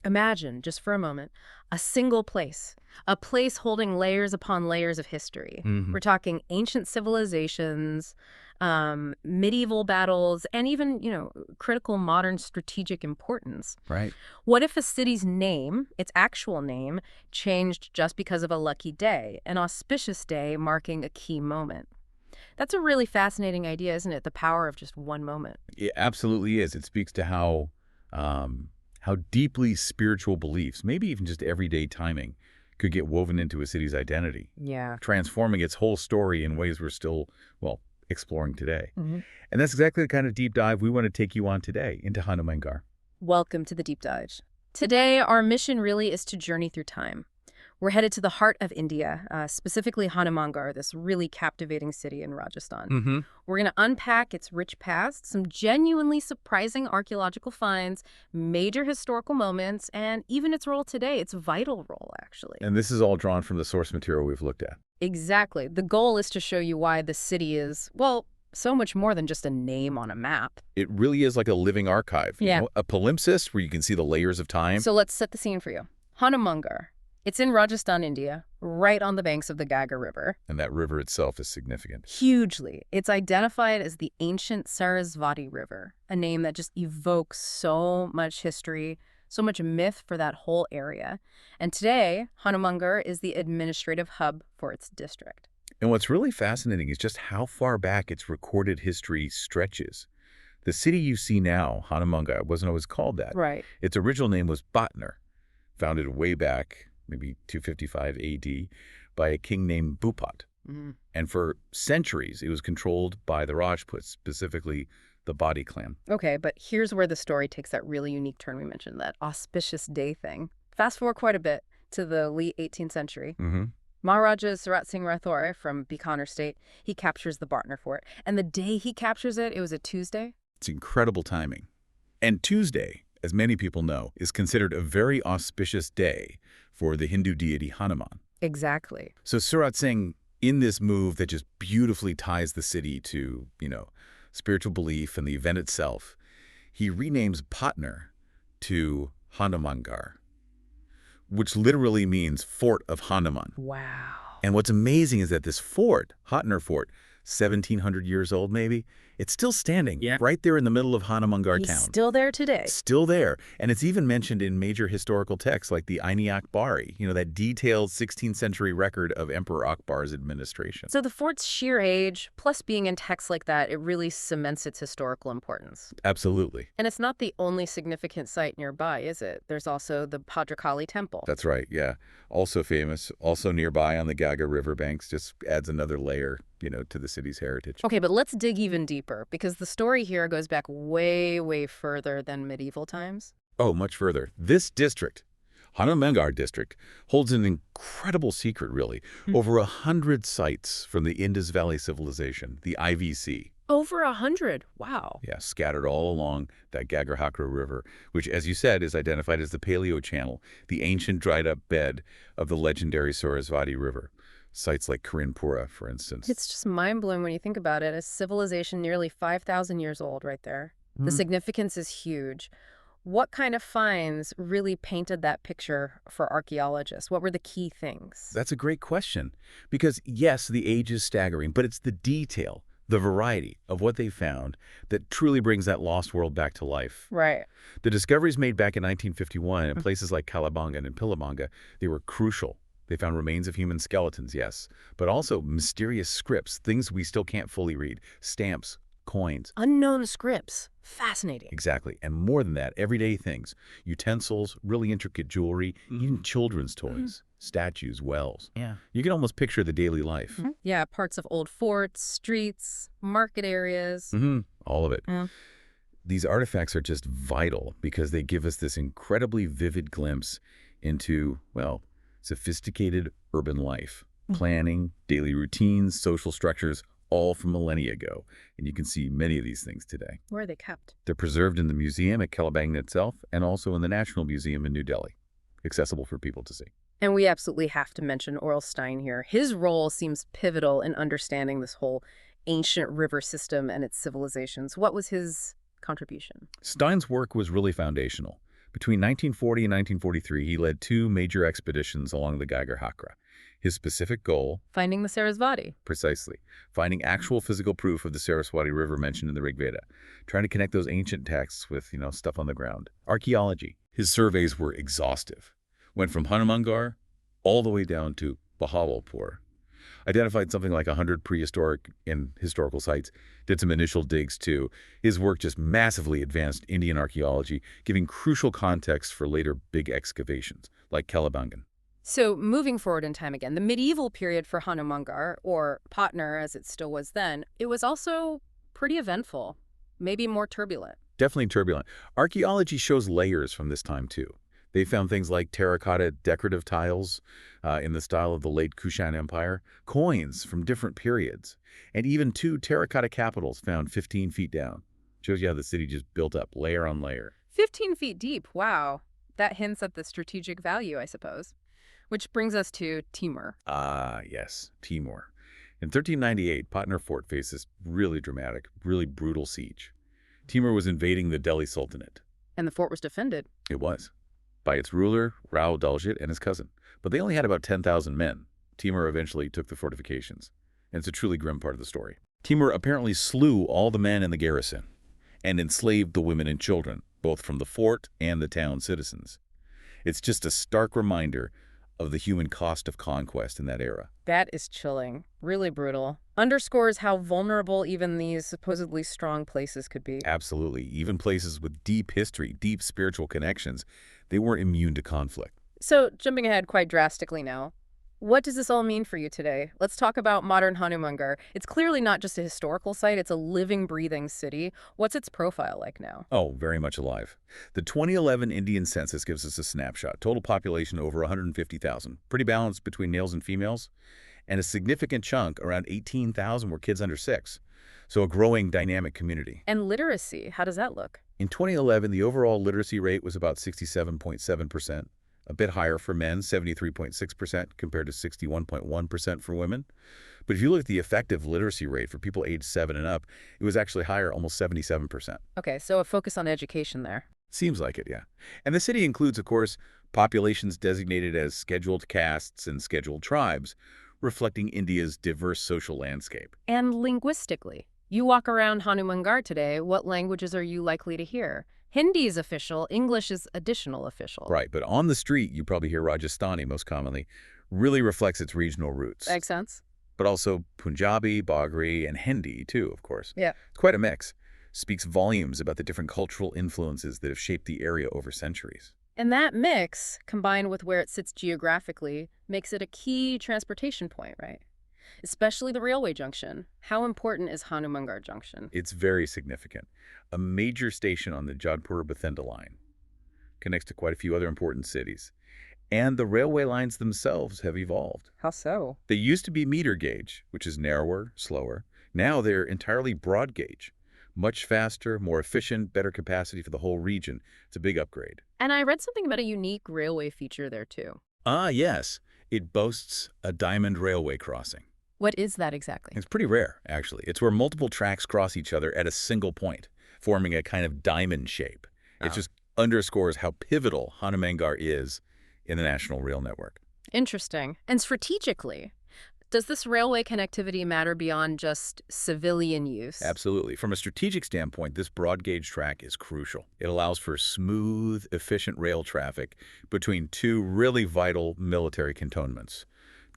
Imagine, just for a moment, a single place, a place holding layers upon layers of history. Hmm. We're talking ancient civilizations, medieval battles, and even, critical modern strategic importance. Right. What if a city's name, its actual name, changed just because of a lucky day, an auspicious day marking a key moment? That's a really fascinating idea, isn't it? The power of just one moment. It absolutely is. It speaks to how deeply spiritual beliefs, maybe even just everyday timing, could get woven into a city's identity, Yeah. transforming its whole story in ways we're still, well, exploring today. Hmm. And that's exactly the kind of deep dive we want to take you on today into Hanumangarh. Welcome to the Deep Dive. Today, our mission really is to journey through time. We're headed to the heart of India, specifically Hanumangarh, this really captivating city in Rajasthan. Mm-hmm. We're going to unpack its rich past, some genuinely surprising archaeological finds, major historical moments, and even its role today, its vital role, actually. And this is all drawn from the source material we've looked at. Exactly. The goal is to show you why the city is, well, so much more than just a name on a map. It really is like a living archive, a palimpsest where you can see the layers of time. So let's set the scene for you. Hanumangarh. It's in Rajasthan, India, right on the banks of the Ganga River. And that river itself is significant. Hugely. It's identified as the ancient Sarasvati River, a name that just evokes so much history, so much myth for that whole area. And today, Hanumangarh is the administrative hub for its district. And what's really fascinating is just how far back its recorded history stretches. The city you see now, Hanumangarh, wasn't always called that. Right. Its original name was Bhatner, founded way back, maybe 255 AD, by a king named Bhupat. Mm. And for centuries, it was controlled by the Rajputs, specifically the Badi clan. Okay, but here's where the story takes that really unique turn we mentioned, that auspicious day thing. Fast forward quite a bit to the late 18th century. Mm-hmm. Maharaja Sarat Singh Rathore from Bikaner state, he captures the Bhatner Fort. And the day he captures it, it was a Tuesday. It's incredible timing. And Tuesday, as many people know, is considered a very auspicious day for the Hindu deity Hanuman. Exactly. So Surat Singh, in this move that just beautifully ties the city to, spiritual belief and the event itself, he renames Bhatner to Hanumangarh, which literally means Fort of Hanuman. Wow. And what's amazing is that this fort, Bhatner Fort, 1,700 years old maybe, it's still standing right there in the middle of Hanumangarh He's town. still there today. Still there. And it's even mentioned in major historical texts like the Aini Akbari, that detailed 16th century record of Emperor Akbar's administration. So the fort's sheer age, plus being in texts like that, it really cements its historical importance. Absolutely. And it's not the only significant site nearby, is it? There's also the Bhadrakali Temple. That's right, yeah. Also famous, also nearby on the Ganga riverbanks, just adds another layer, to the city's heritage. Okay, but let's dig even deeper, because the story here goes back way, way further than medieval times. Oh, much further. This district, Hanumangarh district, holds an incredible secret, really. Over 100 sites from the Indus Valley Civilization, the IVC. Over 100. Wow. Yeah, scattered all along that Gagrahakra River, which, as you said, is identified as the Paleo Channel, the ancient dried-up bed of the legendary Sarasvati River. Sites like Karinpura, for instance. It's just mind-blowing when you think about it. A civilization nearly 5,000 years old right there. The significance is huge. What kind of finds really painted that picture for archaeologists? What were the key things? That's a great question. Because, yes, the age is staggering, but it's the detail, the variety of what they found that truly brings that lost world back to life. Right. The discoveries made back in 1951 in places like Kalabangan and Pilibanga, they were crucial. They found remains of human skeletons, yes, but also mysterious scripts, things we still can't fully read, stamps, coins. Unknown scripts. Fascinating. Exactly. And more than that, everyday things, utensils, really intricate jewelry, even children's toys, statues, wells. Yeah. You can almost picture the daily life. Yeah, parts of old forts, streets, market areas. All of it. Yeah. These artifacts are just vital because they give us this incredibly vivid glimpse into, well, sophisticated urban life, planning, daily routines, social structures, all from millennia ago. And you can see many of these things today. Where are they kept? They're preserved in the museum at Kalabangan itself and also in the National Museum in New Delhi, accessible for people to see. And we absolutely have to mention Oral Stein here. His role seems pivotal in understanding this whole ancient river system and its civilizations. What was his contribution? Stein's work was really foundational. Between 1940 and 1943, he led 2 major expeditions along the Geiger-Hakra. His specific goal, Finding the Sarasvati. precisely, finding actual physical proof of the Saraswati River mentioned in the Rig Veda, trying to connect those ancient texts with, stuff on the ground. Archaeology. His surveys were exhaustive. Went from Hanumangarh all the way down to Bahawalpur. Identified something like 100 prehistoric and historical sites, did some initial digs too. His work just massively advanced Indian archaeology, giving crucial context for later big excavations, like Kalibangan. So moving forward in time again, the medieval period for Hanumangarh, or Bhatner as it still was then, it was also pretty eventful, maybe more turbulent. Definitely turbulent. Archaeology shows layers from this time too. They found things like terracotta decorative tiles in the style of the late Kushan Empire, coins from different periods, and even 2 terracotta capitals found 15 feet down. Shows you how the city just built up layer on layer. 15 feet deep, wow. That hints at the strategic value, I suppose. Which brings us to Timur. Ah, yes, Timur. In 1398, Bhatner Fort faced this really dramatic, really brutal siege. Timur was invading the Delhi Sultanate. And the fort was defended. It was. By its ruler, Rao Daljit, and his cousin. But they only had about 10,000 men. Timur eventually took the fortifications. And it's a truly grim part of the story. Timur apparently slew all the men in the garrison and enslaved the women and children, both from the fort and the town citizens. It's just a stark reminder of the human cost of conquest in that era. That is chilling. Really brutal. Underscores how vulnerable even these supposedly strong places could be. Absolutely. Even places with deep history, deep spiritual connections, they weren't immune to conflict. So, jumping ahead quite drastically now, what does this all mean for you today? Let's talk about modern Hanumangarh. It's clearly not just a historical site, it's a living, breathing city. What's its profile like now? Oh, very much alive. The 2011 Indian census gives us a snapshot. Total population over 150,000. Pretty balanced between males and females. And a significant chunk, around 18,000, were kids under 6. So a growing dynamic community. And literacy, how does that look? In 2011, the overall literacy rate was about 67.7%. A bit higher for men, 73.6% compared to 61.1% for women. But if you look at the effective literacy rate for people aged 7 and up, it was actually higher, almost 77%. Okay, so a focus on education there. Seems like it, yeah. And the city includes, of course, populations designated as scheduled castes and scheduled tribes, reflecting India's diverse social landscape. And linguistically, you walk around Hanumangarh today, what languages are you likely to hear? Hindi is official, English is additional official. Right, but on the street, you probably hear Rajasthani most commonly. Really reflects its regional roots. Makes sense. But also Punjabi, Bagri, and Hindi, too, of course. Yeah. It's quite a mix. Speaks volumes about the different cultural influences that have shaped the area over centuries. And that mix, combined with where it sits geographically, makes it a key transportation point, right? Especially the railway junction. How important is Hanumangarh Junction? It's very significant. A major station on the Jodhpur-Bathinda line. Connects to quite a few other important cities. And the railway lines themselves have evolved. How so? They used to be meter gauge, which is narrower, slower. Now they're entirely broad gauge. Much faster, more efficient, better capacity for the whole region. It's a big upgrade. And I read something about a unique railway feature there, too. Ah, yes. It boasts a diamond railway crossing. What is that exactly? It's pretty rare, actually. It's where multiple tracks cross each other at a single point, forming a kind of diamond shape. It just underscores how pivotal Hanumangarh is in the national rail network. Interesting. And strategically, does this railway connectivity matter beyond just civilian use? Absolutely. From a strategic standpoint, this broad gauge track is crucial. It allows for smooth, efficient rail traffic between 2 really vital military cantonments,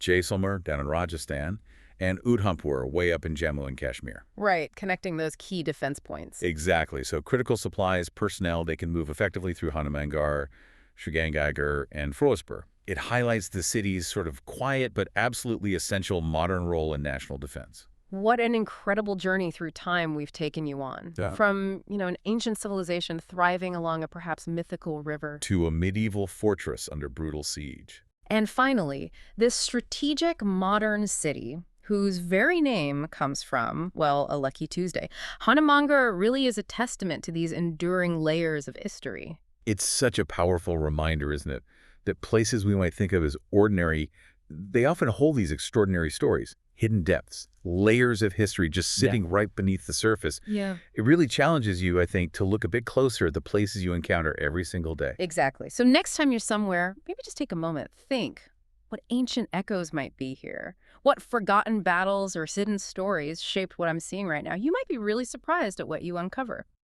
Jaisalmer down in Rajasthan and Udhampur way up in Jammu and Kashmir. Right, connecting those key defense points. Exactly. So critical supplies, personnel, they can move effectively through Hanumangarh, Srinagar, and Firozpur. It highlights the city's sort of quiet but absolutely essential modern role in national defense. What an incredible journey through time we've taken you on. Yeah. From, an ancient civilization thriving along a perhaps mythical river. To a medieval fortress under brutal siege. And finally, this strategic modern city, whose very name comes from, well, a lucky Tuesday. Hanumangarh really is a testament to these enduring layers of history. It's such a powerful reminder, isn't it, that places we might think of as ordinary They often hold these extraordinary stories, hidden depths, layers of history just sitting right beneath the surface. Yeah. It really challenges you, I think, to look a bit closer at the places you encounter every single day. Exactly. So next time you're somewhere, maybe just take a moment, think what ancient echoes might be here. What forgotten battles or hidden stories shaped what I'm seeing right now? You might be really surprised at what you uncover.